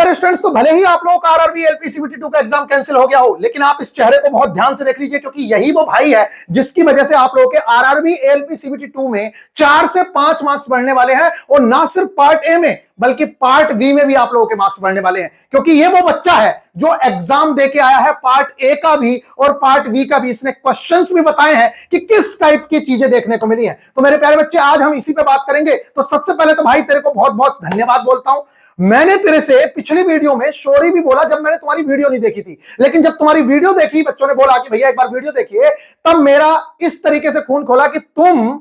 प्यारे स्टूडेंट्स, तो भले ही आप लोगों का आरआरबी एलपीसीबीटी 2 का एग्जाम कैंसिल हो गया हो, लेकिन आप इस चेहरे को बहुत ध्यान से देख लीजिए, क्योंकि यही वो भाई है जिसकी वजह से आप लोगों के आरआरबी एलपीसीबीटी 2 में 4 से 5 मार्क्स बढ़ने वाले हैं। और ना सिर्फ पार्ट ए में बल्कि पार्ट बी में भी आप लोगों के मार्क्स बढ़ने वाले हैं, क्योंकि ये वो बच्चा है जो एग्जाम देके आया है पार्ट ए का भी और पार्ट बी का भी। इसने क्वेश्चंस भी बताए हैं कि किस टाइप की चीजें देखने को मिली हैं। तो मेरे प्यारे बच्चे, आज हम इसी पे बात करेंगे। तो सबसे पहले तो भाई तेरे को बहुत बहुत धन्यवाद बोलता हूं। मैंने तेरे से पिछली वीडियो में सॉरी भी बोला जब मैंने तुम्हारी वीडियो नहीं देखी थी, लेकिन जब तुम्हारी वीडियो देखी, बच्चों ने बोला कि भैया एक बार वीडियो देखिए, तब मेरा इस तरीके से खून खोला कि तुम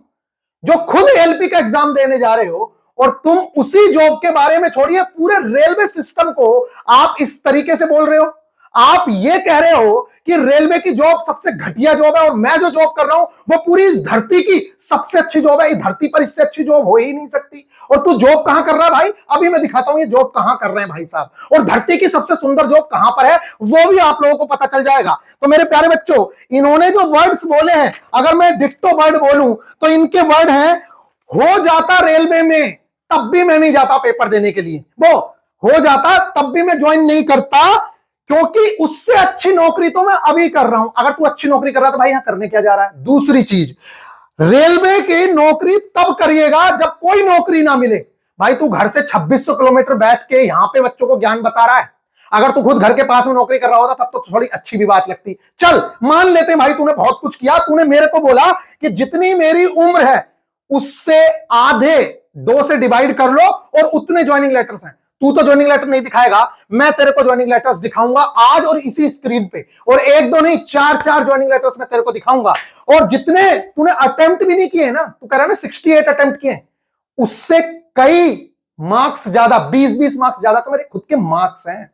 जो खुद एलपी का एग्जाम देने जा रहे हो और तुम उसी जॉब के बारे में, छोड़िए पूरे रेलवे सिस्टम को आप इस तरीके से बोल रहे हो। आप ये कह रहे हो कि रेलवे की जॉब सबसे घटिया जॉब है और मैं जो जॉब कर रहा हूं वो पूरी इस धरती की सबसे अच्छी जॉब है। इस धरती पर इससे अच्छी जॉब हो ही नहीं सकती। और तू जॉब कहां कर रहा है भाई? अभी मैं दिखाता हूं ये जॉब कहां कर रहे हैं भाई साहब। और धरती की सबसे सुंदर जॉब कहां पर है वो भी आप लोगों को पता चल जाएगा। तो मेरे प्यारे बच्चों, इन्होंने जो वर्ड्स बोले हैं, अगर मैं डिक्टो वर्ड बोलूं तो इनके वर्ड हैं, हो जाता रेलवे में तब भी मैं नहीं जाता पेपर देने के लिए। वो हो जाता तब भी मैं ज्वाइन नहीं करता, क्योंकि उससे अच्छी नौकरी तो मैं अभी कर रहा हूं। अगर तू अच्छी नौकरी कर रहा है तो भाई यहां करने क्या जा रहा है? दूसरी चीज, रेलवे की नौकरी तब करिएगा जब कोई नौकरी ना मिले। भाई तू घर से 2600 किलोमीटर बैठ के यहां पे बच्चों को ज्ञान बता रहा है। अगर तू खुद घर के पास में नौकरी कर रहा होता तब तो थोड़ी अच्छी भी बात लगती। चल मान लेते हैं भाई तूने बहुत कुछ किया। तूने मेरे को बोला कि जितनी मेरी उम्र है उससे आधे 2 से डिवाइड कर लो और उतने ज्वाइनिंग लेटर्स हैं। तू तो ज्वाइनिंग लेटर नहीं दिखाएगा, मैं तेरे को ज्वाइनिंग लेटर्स दिखाऊंगा आज और इसी स्क्रीन पे। और 1-2 नहीं, 4-4 ज्वाइनिंग लेटर्स मैं तेरे को दिखाऊंगा। और जितने तूने अटेम्प्ट भी नहीं किए ना, तू कह रहा है ना 68 अटेम्प्ट किए, उससे कई मार्क्स ज्यादा, 20-20 मार्क्स ज्यादा तो मेरे खुद के मार्क्स हैं।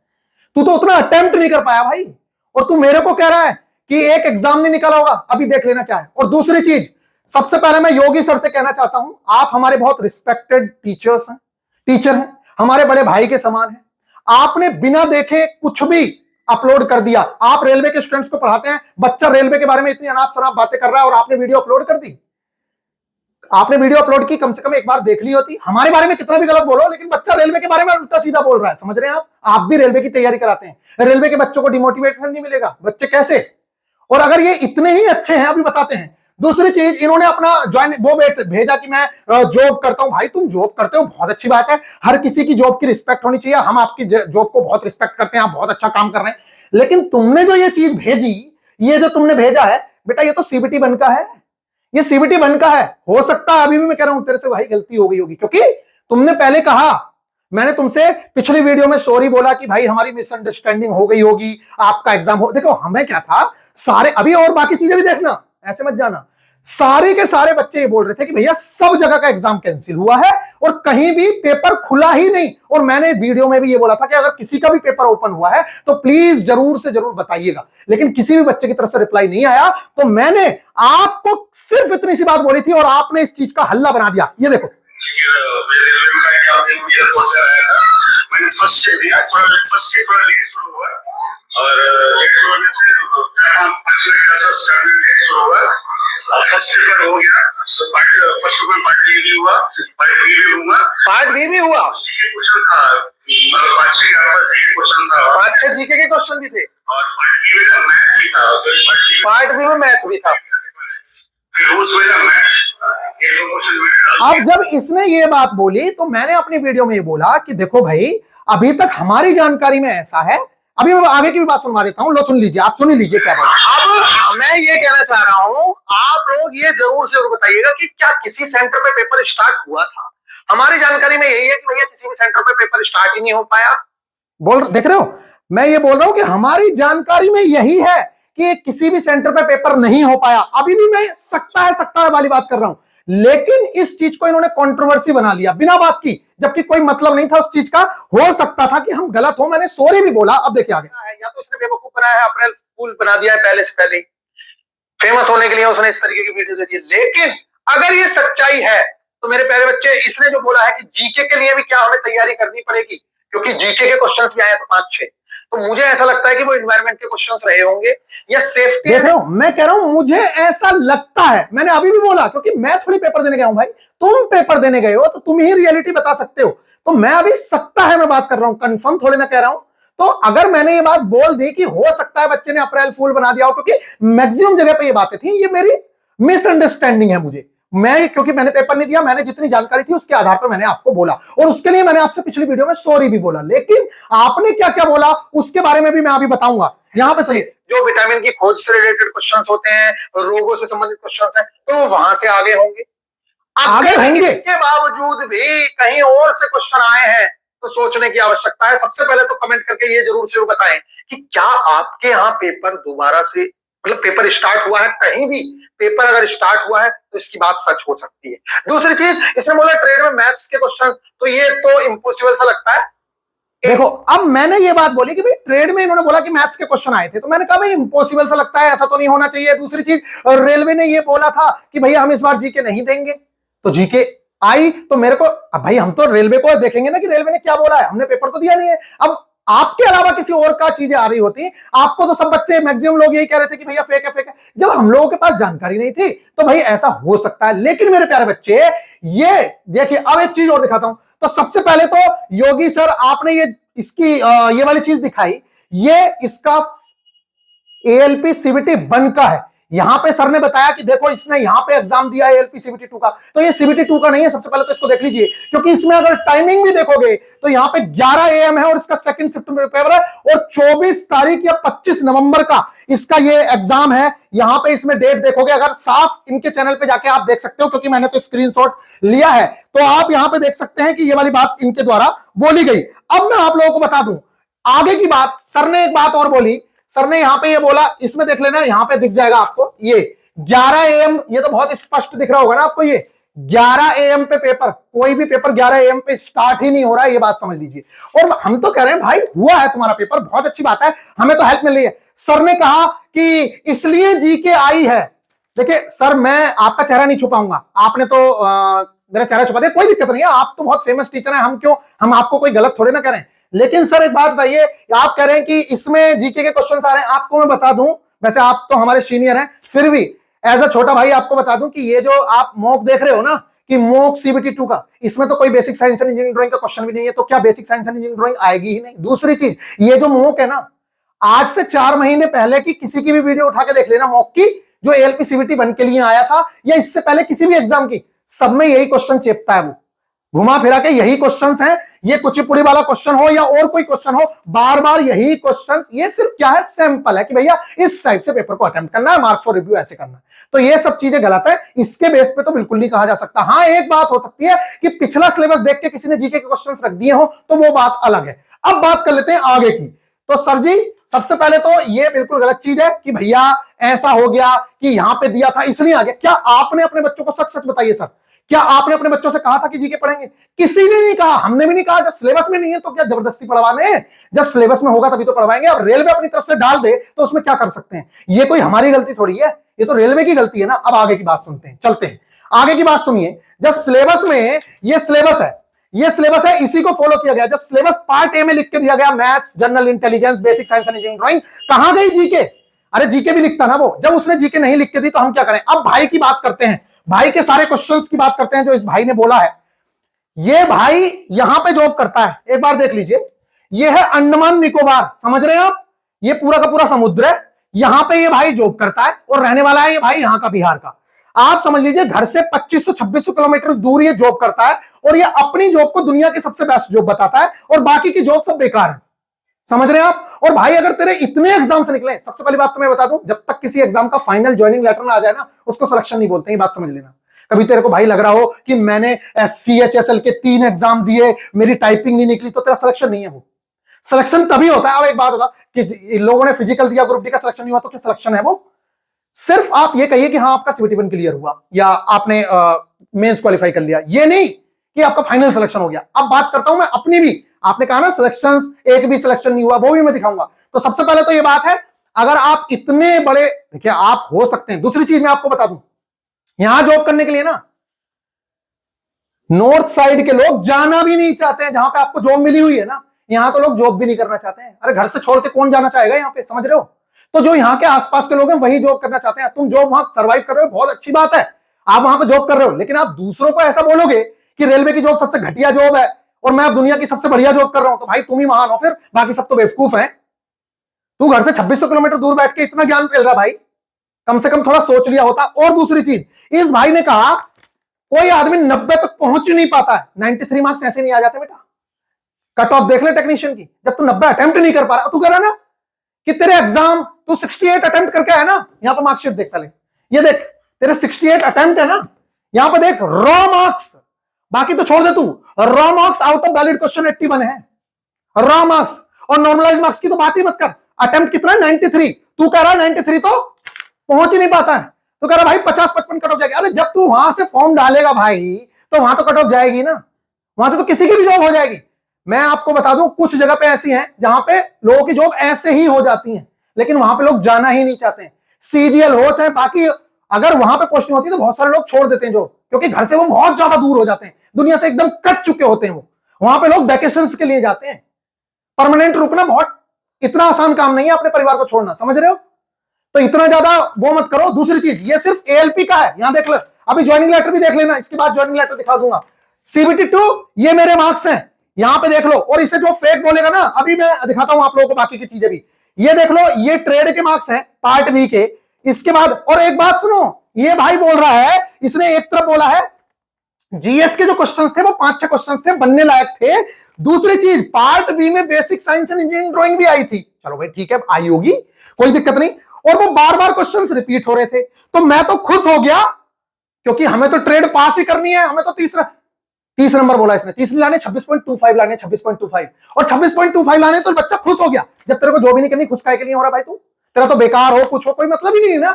तू तो उतना अटेम्प्ट नहीं कर पाया भाई, और तू मेरे को कह रहा है कि एक एग्जाम नहीं निकाला होगा। अभी देख लेना क्या है। और दूसरी चीज, सबसे पहले मैं योगी सर से कहना चाहता हूं, आप हमारे बहुत रिस्पेक्टेड टीचर हैं, हमारे बड़े भाई के समान हैं। आपने बिना देखे कुछ भी अपलोड कर दिया। आप रेलवे के स्टूडेंट्स को पढ़ाते हैं, बच्चा रेलवे के बारे में इतनी अनाप शनाप बातें कर रहा है और आपने वीडियो अपलोड कर दी। आपने वीडियो अपलोड की, कम से कम एक बार देख ली होती। हमारे बारे में कितना भी गलत बोलो, लेकिन बच्चा रेलवे के बारे में उल्टा सीधा बोल रहा है। समझ रहे हैं आप भी रेलवे की तैयारी कराते हैं। रेलवे के बच्चों को डिमोटिवेशन नहीं मिलेगा, बच्चे कैसे? और अगर ये इतने ही अच्छे हैं, अभी बताते हैं। दूसरी चीज, इन्होंने अपना ज्वाइन वो भेजा कि मैं जॉब करता हूं। भाई तुम जॉब करते हो, बहुत अच्छी बात है। हर किसी की जॉब की रिस्पेक्ट होनी चाहिए। हम आपकी जॉब को बहुत रिस्पेक्ट करते हैं, आप बहुत अच्छा काम कर रहे हैं। लेकिन तुमने जो ये चीज भेजी, ये जो तुमने भेजा है बेटा, ये तो सीबीटी 1 का है। ये सीबीटी 1 का है। हो सकता है अभी भी मैं कह रहा हूं तेरे से भाई गलती हो गई होगी, क्योंकि तुमने पहले कहा, मैंने तुमसे पिछली वीडियो में सॉरी बोला कि भाई हमारी मिसअंडरस्टैंडिंग हो गई होगी, आपका एग्जाम हो। देखो हमें क्या था, सारे अभी और बाकी चीजें भी देखना, ऐसे मत जाना। सारे के सारे बच्चे ये बोल रहे थे कि भैया सब जगह का एग्जाम कैंसिल हुआ है और कहीं भी पेपर खुला ही नहीं। और मैंने वीडियो में भी ये बोला था कि अगर किसी का भी पेपर ओपन हुआ है तो प्लीज जरूर से जरूर बताइएगा। लेकिन किसी भी बच्चे की तरफ से रिप्लाई नहीं आया। तो मैंने आपको सिर्फ इतनी सी बात बोली थी और आपने इस चीज का हल्ला बना दिया। ये देखो, और लेट होने से 4-5 फर्स्ट पेपर हो गया। फर्स्ट पेपर पार्ट ए भी हुआ, पार्ट बी भी हुआ। पार्ट बी भी हुआ। क्वेश्चन था, 5-6 के आसपास जीके क्वेश्चन था, 5-6 जीके के क्वेश्चन भी थे। और पार्ट बी में मैथ भी था। पार्ट बी में मैथ भी था। फिर उसमें ना मैथ एक क्वेश्चन। अब जब इसने ये बात बोली तो मैंने अपनी वीडियो में ये बोला कि देखो भाई, अभी तक हमारी जानकारी में ऐसा है। अभी मैं आगे की भी बात सुनवा देता हूं, लो सुन लीजिए, आप सुन लीजिए क्या बोला। अब मैं ये कहना चाह रहा हूं, आप लोग ये जरूर से जरूर बताइएगा कि क्या किसी सेंटर पे पेपर स्टार्ट हुआ था? हमारी जानकारी में यही है कि भैया किसी भी सेंटर पे पेपर स्टार्ट ही नहीं हो पाया। देख रहे हो, मैं ये बोल रहा हूं कि हमारी जानकारी में यही है कि किसी भी सेंटर पे पेपर नहीं हो पाया। अभी भी मैं सकता है वाली बात कर रहा हूं, लेकिन इस चीज को इन्होंने कंट्रोवर्सी बना लिया बिना बात की, जबकि कोई मतलब नहीं था उस चीज का। हो सकता था कि हम गलत हो, मैंने सॉरी भी बोला। अब देखिए आगे, या तो उसने बेवकूफ बनाया है, अप्रैल फूल बना दिया है पहले से पहले, फेमस होने के लिए उसने इस तरीके की वीडियो दे दी। लेकिन अगर ये सच्चाई है तो मेरे प्यारे बच्चे, इसने जो बोला है कि जीके के लिए भी क्या हमें तैयारी करनी पड़ेगी, क्योंकि जीके के क्वेश्चंस भी आए तो 5-6, तो मुझे ऐसा लगता है कि वो एनवायरनमेंट के क्वेश्चंस रहे होंगे या सेफ्टी। देख रहे हो, मैं कह रहा हूं मुझे ऐसा लगता है। मैंने अभी भी बोला, क्योंकि मैं थोड़ी पेपर देने गया हूं भाई, तुम पेपर देने गए हो तो तुम ही रियलिटी बता सकते हो। तो मैं अभी सकता है मैं बात कर रहा हूं, कंफर्म थोड़ी ना कह रहा हूं। तो अगर मैंने ये बात बोल दी कि हो सकता है बच्चे ने अप्रैल फूल बना दिया हो, क्योंकि मैक्सिमम जगह पे ये बातें थी, ये मेरी मिसअंडरस्टैंडिंग है मुझे, मैं क्योंकि मैंने पेपर नहीं दिया, मैंने जितनी जानकारी थी उसके आधार पर मैंने आपको बोला, और उसके लिए मैंने आपसे पिछली वीडियो में सॉरी भी बोला। लेकिन आपने क्या क्या बोला उसके बारे में भी मैं अभी बताऊंगा। यहां पे सही जो विटामिन की खोज से रिलेटेड क्वेश्चंस होते हैं, रोगों से संबंधित क्वेश्चंस हैं, तो वहां से आगे होंगे। आगे होंगे, इसके बावजूद भी कहीं और से क्वेश्चन आए हैं तो सोचने की आवश्यकता है। सबसे पहले तो कमेंट करके ये जरूर बताएं कि क्या आपके यहाँ पेपर दोबारा से, मतलब पेपर स्टार्ट हुआ है, कहीं भी पेपर अगर स्टार्ट हुआ है तो इसकी बात सच हो सकती है। दूसरी चीज, इसने बोला ट्रेड में मैथ्स के क्वेश्चन, तो ये तो इम्पॉसिबल सा लगता है। देखो अब मैंने ये बात बोली कि भाई ट्रेड में इन्होंने बोला कि मैथ्स के क्वेश्चन आए थे, तो मैंने कहा भाई इम्पॉसिबल सा लगता है, ऐसा तो नहीं होना चाहिए। दूसरी चीज, रेलवे ने ये बोला था कि भैया हम इस बार जीके नहीं देंगे, तो जीके आई, तो मेरे को अब भाई हम तो रेलवे को देखेंगे ना कि रेलवे ने क्या बोला है, हमने पेपर तो दिया नहीं है। अब आपके अलावा किसी और का चीजें आ रही होती, आपको तो सब बच्चे मैक्सिमम लोग यही कह रहे थे कि भैया फेक है फेक है। जब हम लोगों के पास जानकारी नहीं थी तो भाई ऐसा हो सकता है। लेकिन मेरे प्यारे बच्चे, ये देखिए अब एक चीज और दिखाता हूं। तो सबसे पहले तो योगी सर आपने ये इसकी ये वाली चीज दिखाई, ये इसका एएलपी सीबीटी 1 का है। यहां पे सर ने बताया कि देखो इसने यहां पे एग्जाम दिया है एएलपी सीबीटी 2 का, तो ये सीबीटी 2 का नहीं है। सबसे पहले तो इसको देख लीजिए, क्योंकि इसमें अगर टाइमिंग भी देखोगे तो यहां पे 11 AM है और इसका सेकंड शिफ्ट में पेपर है, और 24 तारीख या 25 नवंबर का इसका ये एग्जाम है। यहां पे इसमें डेट देखोगे, अगर साफ इनके चैनल पे जाके आप देख सकते हो, क्योंकि मैंने तो स्क्रीनशॉट लिया है, तो आप यहां पे देख सकते हैं कि ये वाली बात इनके द्वारा बोली गई। अब मैं आप लोगों को बता दूं आगे की बात। सर ने एक बात और बोली, सर ने यहां पे ये बोला, इसमें देख लेना, यहां पे दिख जाएगा आपको ये 11 AM, ये तो बहुत स्पष्ट दिख रहा होगा ना आपको, ये 11 AM पे पेपर, कोई भी पेपर 11 AM पे स्टार्ट ही नहीं हो रहा है, ये बात समझ लीजिए। और हम तो कह रहे हैं भाई हुआ है तुम्हारा पेपर, बहुत अच्छी बात है, हमें तो हेल्प मिल रही है। सर ने कहा कि इसलिए जीके आई है। देखिए सर, मैं आपका चेहरा नहीं छुपाऊंगा, आपने तो मेरा चेहरा छुपा दिया, कोई दिक्कत नहीं है, आप तो बहुत फेमस टीचर हैं, हम आपको कोई गलत थोड़े ना करें। लेकिन सर एक बात बताइए, आप कह रहे हैं कि इसमें जीके के क्वेश्चन आ रहे हैं, आपको मैं बता दूं, वैसे आप तो हमारे सीनियर हैं, फिर भी एज अ छोटा भाई आपको बता दूं कि ये जो आप मॉक देख रहे हो ना, कि मॉक सीबीटी 2 का, इसमें तो कोई basic science and engineering drawing का क्वेश्चन भी नहीं है, तो क्या basic science and engineering drawing आएगी ही नहीं। दूसरी चीज, ये जो मॉक है ना, आज से 4 महीने पहले की किसी की भी वीडियो उठा के देख लेना मॉक की, जो एएलपी सीबीटी 1 के लिए आया था, या इससे पहले किसी भी एग्जाम की, सब में यही क्वेश्चन चेपता है, वो घुमा फिरा के यही क्वेश्चंस हैं। ये कुचिपुड़ी वाला क्वेश्चन हो या और कोई क्वेश्चन हो, बार बार यही क्वेश्चंस। ये सिर्फ क्या है, सैंपल है कि भैया इस टाइप से पेपर को अटेम्प्ट करना है, मार्क्स फॉर रिव्यू ऐसे करना है। तो ये सब चीजें गलत है, इसके बेस पे तो बिल्कुल नहीं कहा जा सकता। हाँ, एक बात हो सकती है कि पिछला सिलेबस देख के किसी ने जीके के क्वेश्चंस रख दिए हो, तो वो बात अलग है। अब बात कर लेते हैं आगे की। तो सर जी, सबसे पहले तो ये बिल्कुल गलत चीज है कि भैया ऐसा हो गया कि यहां पे दिया था इसलिए आ गया। क्या आपने अपने बच्चों को सच सच बताइए सर, क्या आपने अपने बच्चों से कहा था कि जीके पढ़ेंगे? किसी ने नहीं कहा, हमने भी नहीं कहा। जब सिलेबस में नहीं है तो क्या जबरदस्ती पढ़वाने? जब सिलेबस में होगा तभी तो पढ़वाएंगे। अब रेलवे अपनी तरफ से डाल दे तो उसमें क्या कर सकते हैं? ये कोई हमारी गलती थोड़ी है, ये तो रेलवे की गलती है ना। अब आगे की बात सुनते हैं, चलते हैं आगे की बात सुनिए। जब सिलेबस में ये सिलेबस है, इसी को फॉलो किया गया। जब सिलेबस पार्ट ए में लिख के दिया गया maths, general intelligence, basic science and engineering drawing, कहां गई जीके? अरे जीके भी लिखता ना वो। जब उसने जीके नहीं लिख के दी तो हम क्या करें? अब भाई की बात करते हैं, भाई के सारे क्वेश्चंस की बात करते हैं जो इस भाई ने बोला है। ये भाई यहां पे जॉब करता है, एक बार देख लीजिए। ये है अंडमान निकोबार, समझ रहे हैं आप? ये पूरा का पूरा समुद्र है, यहां पे ये भाई जॉब करता है और रहने वाला है ये भाई यहां का, बिहार का। आप समझ लीजिए घर से 2500-2600 किलोमीटर दूर ये जॉब करता है, और ये अपनी जॉब को दुनिया की सबसे बेस्ट जॉब बताता है, और बाकी की जॉब सब बेकार है। समझ रहे हैं आप? और भाई अगर तेरे इतने एग्जाम से निकले, सबसे पहली बात तो मैं बता दूं, जब तक किसी एग्जाम का फाइनल ज्वाइनिंग लेटर ना आ जाए ना, उसको सिलेक्शन नहीं बोलते हैं, बात समझ लेना। कभी तेरे को भाई लग रहा हो कि मैंने CHSL के 3 एग्जाम दिए, मेरी टाइपिंग नहीं निकली, तो तेरा सिलेक्शन नहीं है। वो सिलेक्शन तभी होता है। अब एक बात होता कि लोगों ने फिजिकल दिया, ग्रुप डी का सिलेक्शन नहीं हुआ, तो क्या सिलेक्शन है वो? सिर्फ आप ये कहिए कि हाँ आपका CBT 1 क्लियर हुआ या आपने मेंस क्वालिफाई कर लिया, ये नहीं कि आपका फाइनल सिलेक्शन हो गया। अब बात करता हूं मैं अपनी भी। आपने कहा ना सिलेक्शंस, एक भी सिलेक्शन नहीं हुआ, वो भी मैं दिखाऊंगा। तो सबसे पहले तो ये बात है, अगर आप इतने बड़े, देखिए आप हो सकते हैं। दूसरी चीज मैं आपको बता दूं, यहां जॉब करने के लिए ना नॉर्थ साइड के लोग जाना भी नहीं चाहते हैं। जहां पे आपको जॉब मिली हुई है ना, यहां तो लोग जॉब भी नहीं करना चाहते हैं। अरे घर से छोड़ के कौन जाना चाहेगा यहां पे, समझ रहे हो? तो जो यहाँ के आसपास के लोग हैं वही जॉब करना चाहते हैं। तुम जॉब वहां सर्वाइव कर रहे हो, बहुत अच्छी बात है, आप वहां पे जॉब कर रहे हो। लेकिन आप दूसरों को ऐसा बोलोगे कि रेलवे की जॉब सबसे घटिया जॉब है, और मैं अब दुनिया की सबसे बढ़िया जॉब कर रहा हूं, तो भाई तुम ही महान हो, फिर बाकी सब तो बेवकूफ हैं। तू घर से 2600 किलोमीटर दूर बैठ के इतना ज्ञान फैल रहा भाई, कम से कम थोड़ा सोच लिया होता। और दूसरी चीज, इस भाई ने कहा कोई आदमी 90 तक पहुंच नहीं पाता है, 93 मार्क्स ऐसे नहीं आ जाते बेटा। कट ऑफ देख ले टेक्नीशियन की, जब तू 90 अटेम्प्ट नहीं कर पा रहा, तू कह रहा ना कि तेरे एग्जाम तू 68 अटेम्प्ट करके आया ना, यहां पर मार्कशीट देख पहले, ये देख तेरे 68 अटेम्प्ट है ना, यहां पर देख रॉ मार्क्स, बाकी तो छोड़ दे तू, raw marks out of valid question 81 है, रॉ मार्क्स। और नॉर्मलाइज मार्क्स की तो बात ही मत कर, अटेम्प्ट कितना है 93, तू कह रहा है 93 तो पहुंच ही नहीं पाता है, तो कह रहा भाई 50-55 कट ऑफ जाएगी। अरे जब तू वहां से फॉर्म डालेगा भाई तो वहां तो कट ऑफ जाएगी ना, वहां से तो किसी की भी जॉब हो जाएगी। मैं आपको बता दूं कुछ जगह पे ऐसी हैं जहां पे लोगों की जॉब ऐसे ही हो जाती है, लेकिन वहां पे लोग जाना ही नहीं चाहते हैं। सीजीएल हो चाहे बाकी, अगर वहां पे पोस्टिंग होती है तो बहुत सारे लोग छोड़ देते हैं जॉब, क्योंकि घर से वो बहुत ज्यादा दूर हो जाते हैं, दुनिया से एकदम कट चुके होते हैं वो। वहां पे लोग वैकेशंस के लिए जाते हैं। परमानेंट रुकना बहुत इतना आसान काम नहीं है, अपने परिवार को छोड़ना, समझ रहे हो? तो इतना ज्यादा वो मत करो। दूसरी चीज, ये सिर्फ एएलपी का है, यहां देख लो, अभी ज्वाइनिंग लेटर भी देख लेना, इसके बाद ज्वाइनिंग लेटर दिखा दूंगा। सीबीटी 2 ये मेरे मार्क्स हैं, यहां पे देख लो। और इसे जो फेक बोलेगा ना, अभी मैं दिखाता हूं आप लोगों को बाकी की चीजें भी। ये देख लो, ये ट्रेड के मार्क्स हैं पार्ट बी के। इसके बाद और एक बात सुनो, ये भाई बोल रहा है, इसने एक तरफ बोला है जीएस के जो क्वेश्चंस थे वो 5-6 क्वेश्चंस थे, बनने लायक थे। दूसरी चीज, पार्ट बी में basic science and engineering drawing भी आई थी, चलो भाई ठीक है आई होगी, कोई दिक्कत नहीं। और वो बार बार क्वेश्चंस रिपीट हो रहे थे, तो मैं तो खुश हो गया, क्योंकि हमें तो ट्रेड पास ही करनी है, हमें तो तीसरा नंबर बोला इसने, तीसरी लाने 26.25 लाने, 26.25 और 26.25 लाने, तो बच्चा खुश हो गया। जब तेरे को जॉब ही नहीं करनी, खुश काय के लिए हो रहा भाई तू? तेरा तो बेकार हो, कुछ हो, कोई मतलब ही नहीं है ना,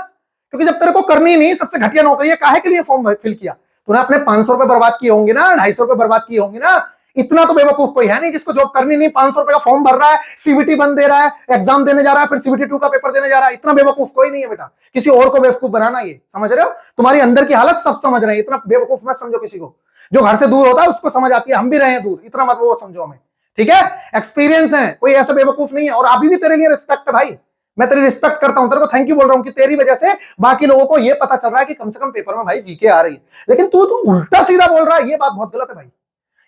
क्योंकि जब तेरे को करनी नहीं, सबसे घटिया नौकरी है, काहे के लिए फॉर्म फिल किया? तूने अपने 500 रुपए बर्बाद किए होंगे ना, 250 रुपए बर्बाद किए होंगे ना। इतना तो बेवकूफ कोई है नहीं जिसको जॉब करनी नहीं, 500 रुपए का फॉर्म भर रहा है, सीबीटी बन दे रहा है, एग्जाम देने जा रहा है, फिर सीबीटी 2 का पेपर देने जा रहा है। इतना बेवकूफ कोई नहीं है बेटा, किसी और को बेवकूफ बनाना, ये समझ रहे हो? तुम्हारी अंदर की हालत सब समझ रहे हैं, इतना बेवकूफ मत समझो किसी को। जो घर से दूर होता है उसको समझ आती है, हम भी रहे हैं दूर, इतना मत वो समझो हमें, ठीक है? एक्सपीरियंस है, कोई ऐसा बेवकूफ नहीं है। और अभी भी तेरे लिए रिस्पेक्ट है भाई, मैं तेरी रिस्पेक्ट करता हूं, तेरे को थैंक यू बोल रहा हूं कि तेरी वजह से बाकी लोगों को ये पता चल रहा है कि कम से कम पेपर में भाई जीके आ रही है। लेकिन तू उल्टा सीधा बोल रहा है, ये बात बहुत गलत है भाई,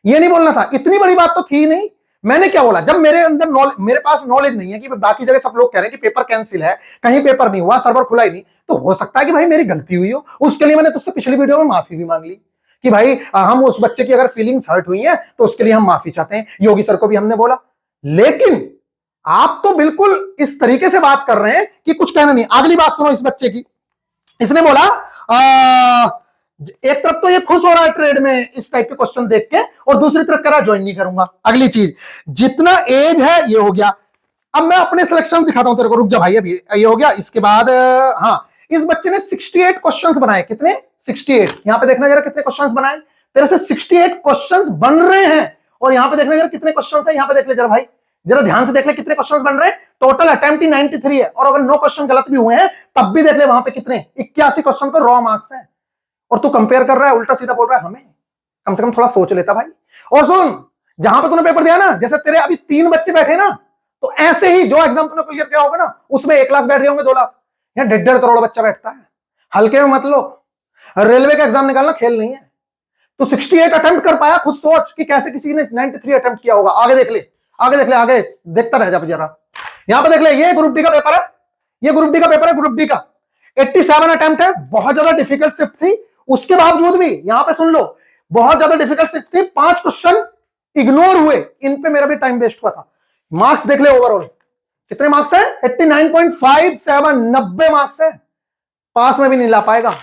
ये नहीं बोलना था। इतनी बड़ी बात तो थी नहीं। मैंने क्या बोला, जब मेरे अंदर मेरे पास नॉलेज नहीं है कि बाकी जगह सब लोग कह रहे हैं कि पेपर कैंसिल है, कहीं पेपर नहीं हुआ, सर्वर खुला ही नहीं, तो हो सकता है कि भाई मेरी गलती हुई हो। उसके लिए मैंने तुझसे पिछली वीडियो में माफी भी मांग ली कि भाई हम उस बच्चे की अगर फीलिंग्स हर्ट हुई है तो उसके लिए हम माफी चाहते हैं। योगी सर को भी हमने बोला, लेकिन आप तो बिल्कुल इस तरीके से बात कर रहे हैं कि कुछ कहना नहीं। अगली बात सुनो इस बच्चे की, इसने बोला एक तरफ तो ये खुश हो रहा है ट्रेड में इस टाइप के क्वेश्चन देख के, और दूसरी तरफ कह रहा ज्वाइन नहीं करूंगा। अगली चीज, जितना एज है ये हो गया। अब मैं अपने सिलेक्शन दिखाता हूं तेरे को, रुक जा भाई, अभी ये हो गया। इसके बाद हाँ, इस बच्चे ने 68 क्वेश्चंस बनाए। कितने? 68। यहां पे देखना जरा कितने क्वेश्चंस बनाए, तेरे से 68 क्वेश्चंस बन रहे हैं। और यहां पे देखना जरा कितने क्वेश्चंस है, यहां पे देख ले जरा भाई, जरा ध्यान से देख ले कितने क्वेश्चंस बन रहे हैं। टोटल अटेम्प्ट ही 93 है, और अगर 9 क्वेश्चन गलत भी हुए हैं तब भी देख ले वहां पे कितने 81 क्वेश्चन तो रॉ मार्क्स है। और तू कंपेयर कर रहा है, उल्टा सीधा बोल रहा है हमें, कम से कम थोड़ा सोच लेता भाई। और सुन, जहां पे तूने पेपर दिया ना, जैसे तेरे अभी 3 बच्चे बैठे ना, तो ऐसे ही जो एग्जाम तूने क्लियर किया होगा ना, उसमें 1 लाख बैठ जाओगे, 2 लाख, या 1.5 करोड़ बच्चा बैठता है। हल्के में मत लो, रेलवे का एग्जाम निकालना खेल नहीं है। तो 68 अटेम्प्ट कर पाया, खुद सोच कि कैसे किसी ने 93 अटेम्प्ट किया होगा। आगे देख ले, आगे देख ले, आगे देखता रह जा जरा। यहां पे देख ले, ये ग्रुप डी का पेपर है, ये ग्रुप डी का पेपर है, ग्रुप डी का 87 अटेम्प्ट है। बहुत ज्यादा डिफिकल्ट शिफ्ट थी, उसके बावजूद भी यहां पे सुन लो, बहुत ज्यादा डिफिकल्ट शिफ्ट थी, 5 क्वेश्चन इग्नोर हुए, इन पे मेरा भी टाइम वेस्ट हुआ था। मार्क्स देख ले ओवरऑल कितने मार्क्स है, 89.57, 90 मार्क्स है। पास में भी नहीं ला पाएगा,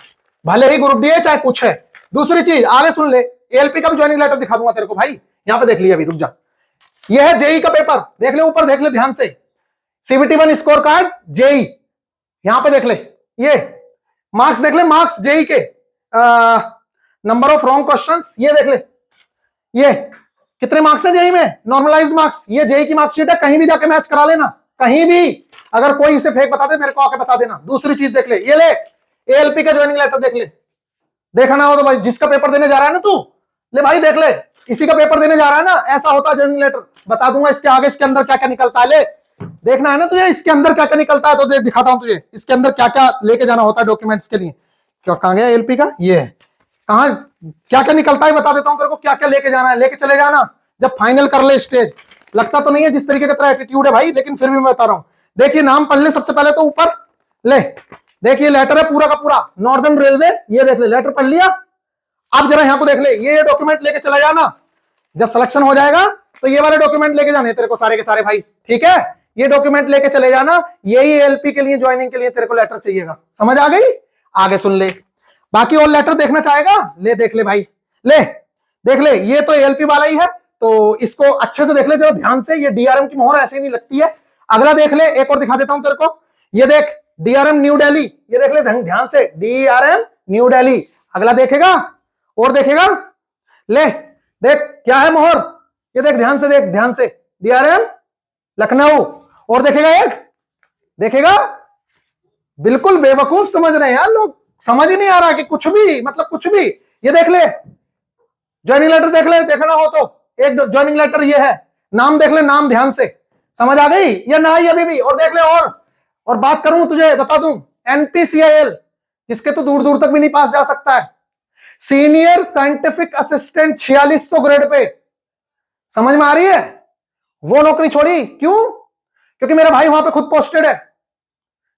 भले ही ग्रुप डी है चाहे कुछ है। दूसरी चीज आगे सुन ले, एएलपी का भी ज्वाइनिंग लेटर दिखा दूंगा तेरे को भाई। यहां पे देख लिया, अभी रुक जा, ये है जेई का पेपर, देख ले ऊपर, देख ले ध्यान से, सीबीटी 1 स्कोर कार्ड जेई, यहां पे देख ले, ये मार्क्स देख ले, मार्क्स जेई के, नंबर ऑफ रॉन्ग क्वेश्चंस, ये देख ले, ये कितने मार्क्स है जेई में, नॉर्मलाइज्ड मार्क्स। ये जेई की मार्कशीट है, कहीं भी जाके मैच करा लेना, कहीं भी। अगर कोई इसे फेक बता दे मेरे को आके बता देना। दूसरी चीज देख ले, ये ले एएलपी का ज्वाइनिंग लेटर देख ले, देखा ना हो तो भाई, जिसका पेपर देने जा रहा है ना तू, ले भाई देख ले, इसी का पेपर देने जा रहा है ना, ऐसा होता है ज्वाइनिंग लेटर। बता दूंगा इसके आगे, इसके अंदर क्या क्या निकलता है, ले देखना है ना तुझे, इसके अंदर क्या क्या निकलता है, तो देख दिखाता हूं तुझे इसके अंदर क्या क्या लेके जाना होता है डॉक्यूमेंट्स के लिए। क्या कहां गया एएलपी का, ये है, कहां क्या क्या निकलता है बता देता हूं तेरे को, क्या क्या लेके जाना है, लेके चले जाना। जब फाइनल कर ले स्टेज। लगता तो नहीं है जिस तरीके का तेरा एटीट्यूड है भाई, लेकिन फिर भी मैं बता रहा हूं। देखिए नाम पढ़ ले सबसे पहले तो ऊपर ले, देखिए लेटर है पूरा का पूरा नॉर्दर्न रेलवे, ये देख ले लेटर पढ़ लिया। अब जरा यहां को देख ले, ये डॉक्यूमेंट लेके चला जाना, जब सिलेक्शन हो जाएगा तो ये वाले डॉक्यूमेंट लेके जाने तेरे को सारे के सारे भाई, ठीक है। ये डॉक्यूमेंट लेके चले जाना, यही एलपी के लिए ज्वाइनिंग के लिए तेरे को लेटर चाहिएगा, समझ आ गई। आगे सुन ले, बाकी और लेटर देखना चाहेगा ले देख ले भाई, ले देख ले, ये तो एलपी वाला ही है, तो इसको अच्छे से देख ले जरा ध्यान से, ये डीआरएम की मोहर ऐसे नहीं लगती है। अगला देख ले, एक और दिखा देता हूं तेरे को, ये देख डीआरएम न्यू दिल्ली, ये देख ले ध्यान से, डीआरएम न्यू दिल्ली। अगला देखेगा और देखेगा, ले देख क्या है मोहर, ये देख ध्यान से, देख ध्यान से, डीआरएम लखनऊ। और देखेगा एक, देखेगा, बिल्कुल बेवकूफ समझ रहे हैं यार लोग, समझ ही नहीं आ रहा कि कुछ भी मतलब कुछ भी। ये देख ले ज्वाइनिंग लेटर, देख ले, देखना हो तो एक ज्वाइनिंग लेटर ये है, नाम देख ले, नाम ध्यान से, समझ आ गई या ना आई अभी भी। और देख ले, और बात करूं तुझे बता दूं, एनपीसीआईएल जिसके तो दूर दूर तक भी नहीं पास जा सकता है, senior scientific assistant 4600 grade pay, समझ में आ रही है। वो नौकरी छोड़ी क्यों, क्योंकि मेरा भाई वहां पे खुद पोस्टेड है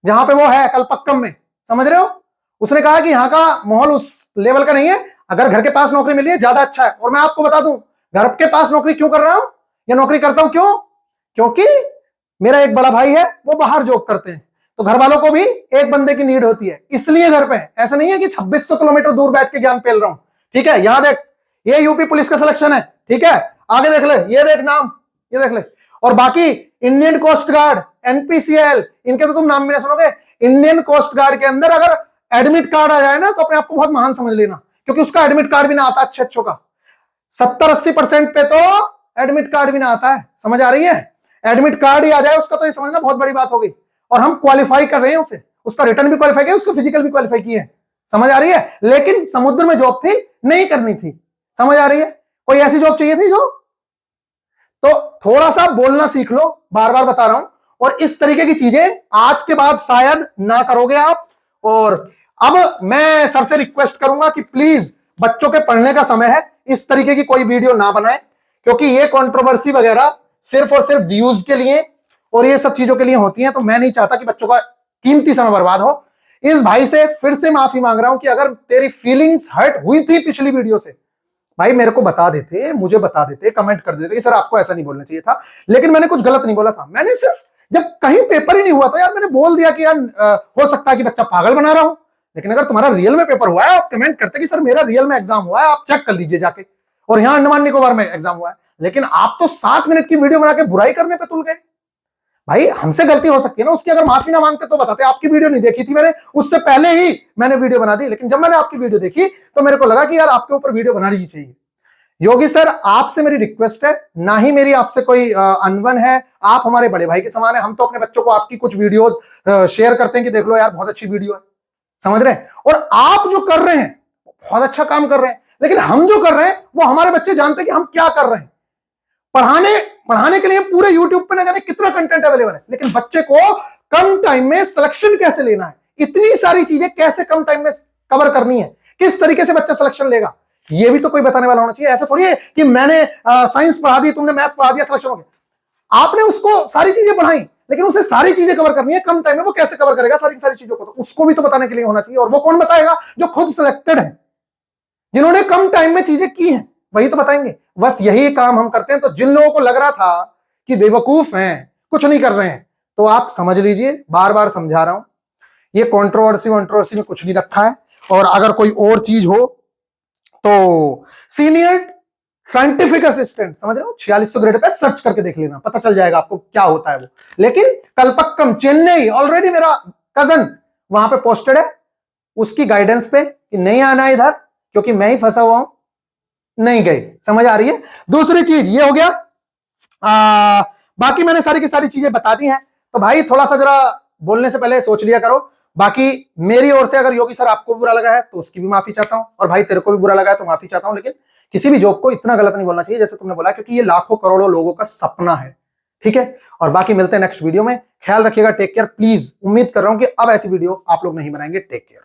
जहां पे वो है कलपक्कम में, समझ रहे हो। उसने कहा कि यहाँ का माहौल उस लेवल का नहीं है, अगर घर के पास नौकरी मिली है ज्यादा अच्छा है। और मैं आपको बता दूं, घर के पास नौकरी क्यों कर रहा हूं या नौकरी करता हूं क्यों, क्योंकि मेरा एक बड़ा भाई है वो बाहर जॉब करते हैं, तो घर वालों को भी एक बंदे की नीड होती है, इसलिए घर पे। ऐसा नहीं है कि 2600 किलोमीटर दूर बैठ के ज्ञान पेल रहा हूं, ठीक है। यहां देख, ये यूपी पुलिस का सिलेक्शन है, ठीक है। आगे देख ले, ये देख नाम, ये देख ले। और बाकी इंडियन कोस्ट गार्ड, एनपीसीएल, इनके तो तुम नाम भी नहीं सुनोगे। इंडियन कोस्ट गार्ड के अंदर अगर एडमिट कार्ड आ जाए ना तो अपने आप को बहुत महान समझ लेना, क्योंकि उसका एडमिट कार्ड भी ना आता अच्छे अच्छों का, 70-80% पे तो एडमिट कार्ड भी ना आता है, समझ आ रही है। एडमिट कार्ड ही आ जाए उसका तो ये समझना बहुत बड़ी बात हो गई। और हम क्वालिफाई कर रहे हैं उसे, उसका रिटर्न भी क्वालिफाई किया, उसका फिजिकल भी क्वालिफाई किया है, समझ आ रही है। लेकिन समुद्र में जॉब थी, नहीं करनी थी, समझ आ रही है। कोई ऐसी जॉब चाहिए थी जो, तो थोड़ा सा बोलना सीख लो, बार बार बता रहा हूं। और इस तरीके की चीजें आज के बाद शायद ना करोगे आप। और अब मैं सर से रिक्वेस्ट करूंगा कि प्लीज बच्चों के पढ़ने का समय है, इस तरीके की कोई वीडियो ना बनाए, क्योंकि ये कंट्रोवर्सी वगैरह सिर्फ और सिर्फ व्यूज के लिए और ये सब चीजों के लिए होती हैं, तो मैं नहीं चाहता कि बच्चों का कीमती समय बर्बाद हो। इस भाई से फिर से माफी मांग रहा हूं कि अगर तेरी फीलिंग्स हर्ट हुई थी पिछली वीडियो से, भाई मेरे को बता देते, मुझे बता देते, कमेंट कर देते कि सर आपको ऐसा नहीं बोलना चाहिए था। लेकिन मैंने कुछ गलत नहीं बोला था, मैंने सिर्फ जब कहीं पेपर ही नहीं हुआ था यार, मैंने बोल दिया कि यार हो सकता है कि बच्चा पागल बना रहा हो। लेकिन अगर तुम्हारा रियल में पेपर हुआ है, आप कमेंट करते कि सर मेरा रियल में एग्जाम हुआ है, आप चेक कर लीजिए जाके, और यहां अंडमान निकोबार में एग्जाम हुआ है। लेकिन आप तो 7 मिनट की वीडियो बना के बुराई करने पे तुल गए। भाई हमसे गलती हो सकती है ना, उसकी अगर माफी ना मांगते तो बताते। आपकी वीडियो नहीं देखी थी मैंने, उससे पहले ही मैंने वीडियो बना दी, लेकिन जब मैंने आपकी वीडियो देखी तो मेरे को लगा कि यार आपके ऊपर वीडियो बनानी ही चाहिए। योगी सर आपसे मेरी रिक्वेस्ट है, ना ही मेरी आपसे कोई अनबन है, आप हमारे बड़े भाई के समान है। हम तो अपने बच्चों को आपकी कुछ वीडियोस शेयर करते हैं कि देख लो यार बहुत अच्छी वीडियो है, समझ रहे हैं। और आप जो कर रहे हैं बहुत अच्छा काम कर रहे हैं, लेकिन हम जो कर रहे हैं वो हमारे बच्चे जानते हैं कि हम क्या कर रहे हैं। पढ़ाने के लिए पूरे यूट्यूब पे ना जाने कितना कंटेंट अवेलेबल है, लेकिन बच्चे को कम टाइम में सिलेक्शन कैसे लेना है, इतनी सारी चीजें कैसे कम टाइम में कवर करनी है, किस तरीके से बच्चा सिलेक्शन लेगा, ये भी तो कोई बताने वाला होना चाहिए। ऐसा थोड़ी है कि मैंने साइंस पढ़ा दी, तुमने मैथ पढ़ा दिया, सिलेक्शन हो गया। आपने उसको सारी चीजें पढ़ाई, लेकिन उसे सारी चीजें कवर करनी है कम टाइम में, वो कैसे कवर करेगा सारी सारी चीजों को, तो उसको भी तो बताने के लिए होना चाहिए। और वो कौन बताएगा, जो खुद सिलेक्टेड है, जिन्होंने कम टाइम में चीजें की हैं, वही तो बताएंगे। बस यही काम हम करते हैं। तो जिन लोगों को लग रहा था कि बेवकूफ हैं, कुछ नहीं कर रहे हैं, तो आप समझ लीजिए, बार बार समझा रहा हूं, ये कंट्रोवर्सी में कुछ नहीं रखा है। और अगर कोई और चीज हो तो सीनियर साइंटिफिक असिस्टेंट, समझ रहे हो, 4600 ग्रेड पे सर्च करके देख लेना, पता चल जाएगा आपको क्या होता है वो। लेकिन कलपक्कम चेन्नई, ऑलरेडी मेरा कजन वहां पे पोस्टेड है, उसकी गाइडेंस पे कि नहीं आना इधर क्योंकि मैं ही फंसा हुआ हूं, नहीं गए, समझ आ रही है। दूसरी चीज ये हो गया, बाकी मैंने सारी की सारी चीजें बता दी हैं। तो भाई थोड़ा सा जरा बोलने से पहले सोच लिया करो। बाकी मेरी ओर से अगर योगी सर आपको बुरा लगा है तो उसकी भी माफी चाहता हूं, और भाई तेरे को भी बुरा लगा है तो माफी चाहता हूं। लेकिन किसी भी जॉब को इतना गलत नहीं बोलना चाहिए जैसे तुमने बोला, क्योंकि ये लाखों करोड़ों लोगों का सपना है, ठीक है। और बाकी मिलते हैं नेक्स्ट वीडियो में, ख्याल रखिएगा, टेक केयर प्लीज। उम्मीद कर रहा हूं कि अब ऐसी वीडियो आप लोग नहीं बनाएंगे। Take care.